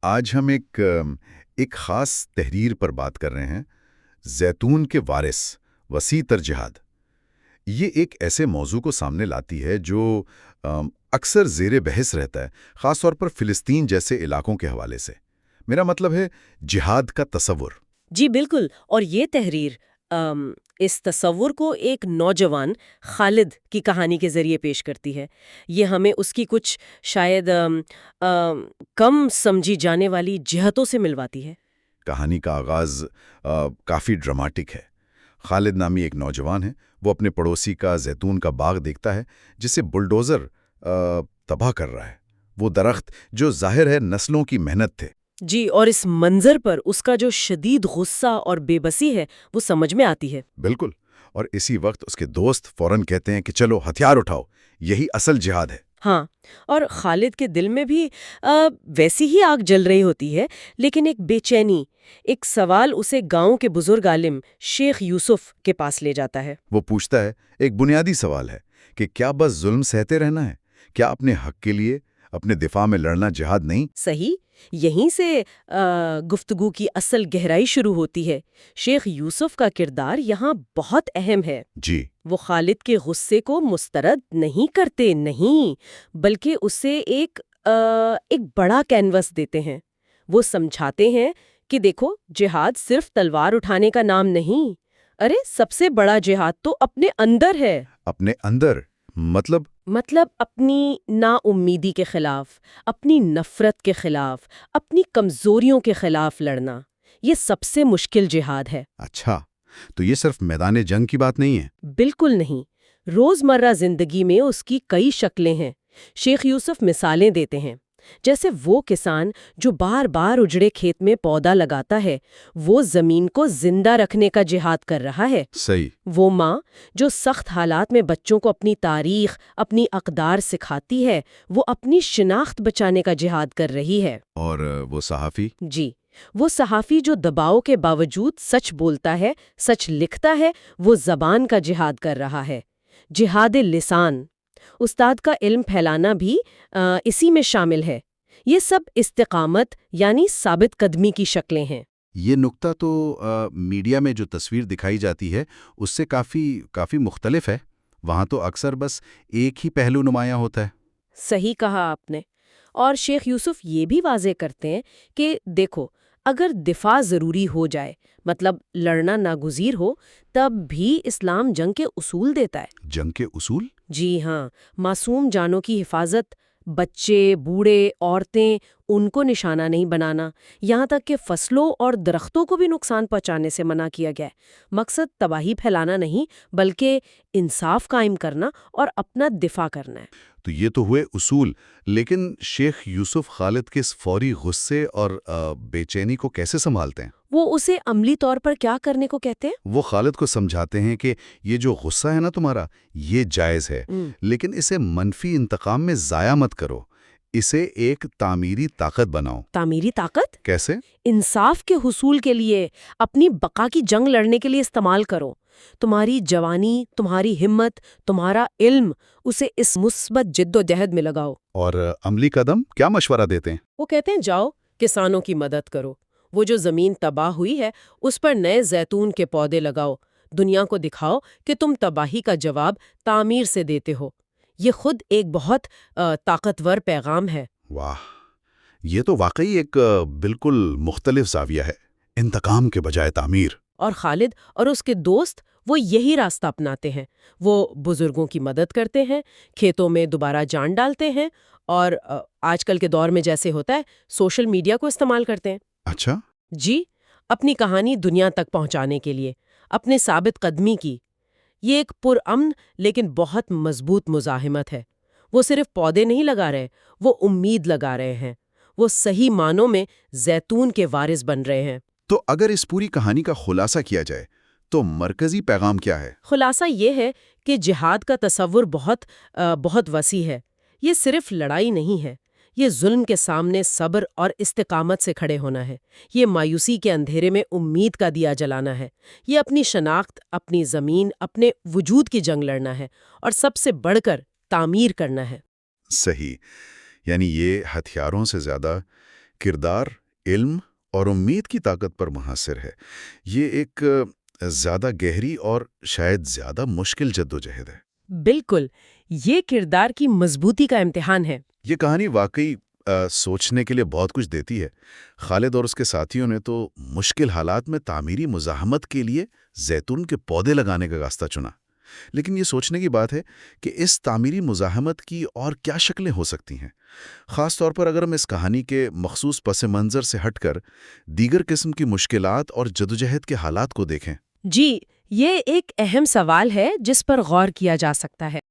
آج ہم ایک خاص تحریر پر بات کر رہے ہیں، زیتون کے وارث، وسیع تر جہاد۔ یہ ایک ایسے موضوع کو سامنے لاتی ہے جو اکثر زیر بحث رہتا ہے، خاص طور پر فلسطین جیسے علاقوں کے حوالے سے۔ میرا مطلب ہے جہاد کا تصور۔ جی بالکل، اور یہ تحریر اس تصور کو ایک نوجوان خالد کی کہانی کے ذریعے پیش کرتی ہے۔ یہ ہمیں اس کی کچھ شاید کم سمجھی جانے والی جہتوں سے ملواتی ہے۔ کہانی کا آغاز کافی ڈراماٹک ہے۔ خالد نامی ایک نوجوان ہے، وہ اپنے پڑوسی کا زیتون کا باغ دیکھتا ہے جسے بلڈوزر تباہ کر رہا ہے۔ وہ درخت جو ظاہر ہے نسلوں کی محنت تھے۔ جی، اور اس منظر پر اس کا جو شدید غصہ اور بے بسی ہے وہ سمجھ میں آتی ہے۔ بالکل، اور اسی وقت اس کے دوست فوراً کہتے ہیں کہ چلو ہتھیار اٹھاؤ، یہی اصل جہاد ہے۔ ہاں، اور خالد کے دل میں بھی ویسی ہی آگ جل رہی ہوتی ہے، لیکن ایک بے چینی، ایک سوال اسے گاؤں کے بزرگ عالم شیخ یوسف کے پاس لے جاتا ہے۔ وہ پوچھتا ہے، ایک بنیادی سوال ہے کہ کیا بس ظلم سہتے رہنا ہے؟ کیا اپنے حق کے لیے اپنے دفاع میں لڑنا جہاد نہیں؟ صحیح، یہیں سے گفتگو کی اصل گہرائی شروع ہوتی ہے۔ شیخ یوسف کا کردار یہاں بہت اہم ہے۔ جی، وہ خالد کے غصے کو مسترد نہیں کرتے، نہیں، بلکہ اسے ایک بڑا کینوس دیتے ہیں۔ وہ سمجھاتے ہیں کہ دیکھو، جہاد صرف تلوار اٹھانے کا نام نہیں، ارے سب سے بڑا جہاد تو اپنے اندر ہے۔ اپنے اندر مطلب اپنی نا امیدی کے خلاف، اپنی نفرت کے خلاف، اپنی کمزوریوں کے خلاف لڑنا، یہ سب سے مشکل جہاد ہے۔ اچھا، تو یہ صرف میدان جنگ کی بات نہیں ہے؟ بالکل نہیں، روزمرہ زندگی میں اس کی کئی شکلیں ہیں۔ شیخ یوسف مثالیں دیتے ہیں، جیسے وہ کسان جو بار بار اجڑے کھیت میں پودا لگاتا ہے، وہ زمین کو زندہ رکھنے کا جہاد کر رہا ہے۔ صحیح۔ وہ ماں جو سخت حالات میں بچوں کو اپنی تاریخ، اپنی اقدار سکھاتی ہے، وہ اپنی شناخت بچانے کا جہاد کر رہی ہے۔ اور وہ صحافی؟ جی، وہ صحافی جو دباؤ کے باوجود سچ بولتا ہے، سچ لکھتا ہے، وہ زبان کا جہاد کر رہا ہے۔ جہاد لسان، استاد کا علم پھیلانا بھی اسی میں شامل ہے۔ یہ سب استقامت یعنی ثابت قدمی کی شکلیں ہیں۔ یہ نکتہ تو میڈیا میں جو تصویر دکھائی جاتی ہے اس سے کافی مختلف ہے۔ وہاں تو اکثر بس ایک ہی پہلو نمایاں ہوتا ہے۔ صحیح کہا آپ نے، اور شیخ یوسف یہ بھی واضح کرتے ہیں کہ دیکھو، اگر دفاع ضروری ہو جائے، مطلب لڑنا ناگزیر ہو، تب بھی اسلام جنگ کے اصول دیتا ہے۔ جنگ کے اصول؟ جی ہاں، معصوم جانوں کی حفاظت، بچے، بوڑھے، عورتیں، ان کو نشانہ نہیں بنانا، یہاں تک کہ فصلوں اور درختوں کو بھی نقصان پہنچانے سے منع کیا گیا ہے۔ مقصد تباہی پھیلانا نہیں، بلکہ انصاف قائم کرنا اور اپنا دفاع کرنا ہے۔ تو یہ تو ہوئے اصول، لیکن شیخ یوسف خالد کے اس فوری غصے اور بے چینی کو کیسے سنبھالتے ہیں؟ وہ اسے عملی طور پر کیا کرنے کو کہتے ہیں؟ وہ خالد کو سمجھاتے ہیں کہ یہ جو غصہ ہے نا تمہارا، یہ جائز ہے، لیکن اسے منفی انتقام میں ضائع مت کرو، اسے ایک تعمیری طاقت بناؤ۔ تعمیری طاقت؟ کیسے؟ انصاف کے حصول کے لیے، اپنی بقا کی جنگ لڑنے کے لیے استعمال کرو۔ تمہاری جوانی، تمہاری ہمت، تمہارا علم، اسے اس مثبت جد و جہد میں لگاؤ۔ اور عملی قدم کیا مشورہ دیتے ہیں؟ وہ کہتے ہیں جاؤ کسانوں کی مدد کرو، وہ جو زمین تباہ ہوئی ہے اس پر نئے زیتون کے پودے لگاؤ، دنیا کو دکھاؤ کہ تم تباہی کا جواب تعمیر سے دیتے ہو۔ یہ خود ایک بہت طاقتور پیغام ہے۔ واہ، یہ تو واقعی ایک بالکل مختلف زاویہ ہے، انتقام کے بجائے تعمیر۔ اور خالد اور اس کے دوست وہ یہی راستہ اپناتے ہیں۔ وہ بزرگوں کی مدد کرتے ہیں، کھیتوں میں دوبارہ جان ڈالتے ہیں، اور آج کل کے دور میں جیسے ہوتا ہے سوشل میڈیا کو استعمال کرتے ہیں۔ اچھا؟ جی، اپنی کہانی دنیا تک پہنچانے کے لیے، اپنے ثابت قدمی کی۔ یہ ایک پرامن لیکن بہت مضبوط مزاحمت ہے۔ وہ صرف پودے نہیں لگا رہے، وہ امید لگا رہے ہیں۔ وہ صحیح معنوں میں زیتون کے وارث بن رہے ہیں۔ تو اگر اس پوری کہانی کا خلاصہ کیا جائے تو مرکزی پیغام کیا ہے؟ خلاصہ یہ ہے کہ جہاد کا تصور بہت وسیع ہے۔ یہ صرف لڑائی نہیں ہے، یہ ظلم کے سامنے صبر اور استقامت سے کھڑے ہونا ہے۔ یہ مایوسی کے اندھیرے میں امید کا دیا جلانا ہے۔ یہ اپنی شناخت، اپنی زمین، اپنے وجود کی جنگ لڑنا ہے، اور سب سے بڑھ کر تعمیر کرنا ہے۔ صحیح، یعنی یہ ہتھیاروں سے زیادہ کردار، علم اور امید کی طاقت پر منحصر ہے۔ یہ ایک زیادہ گہری اور شاید زیادہ مشکل جدوجہد ہے۔ بالکل، یہ کردار کی مضبوطی کا امتحان ہے۔ یہ کہانی واقعی سوچنے کے لیے بہت کچھ دیتی ہے۔ خالد اور اس کے ساتھیوں نے تو مشکل حالات میں تعمیری مزاحمت کے لیے زیتون کے پودے لگانے کا راستہ چنا۔ لیکن یہ سوچنے کی بات ہے کہ اس تعمیری مزاحمت کی اور کیا شکلیں ہو سکتی ہیں، خاص طور پر اگر ہم اس کہانی کے مخصوص پس منظر سے ہٹ کر دیگر قسم کی مشکلات اور جدوجہد کے حالات کو دیکھیں۔ جی، یہ ایک اہم سوال ہے جس پر غور کیا جا سکتا ہے۔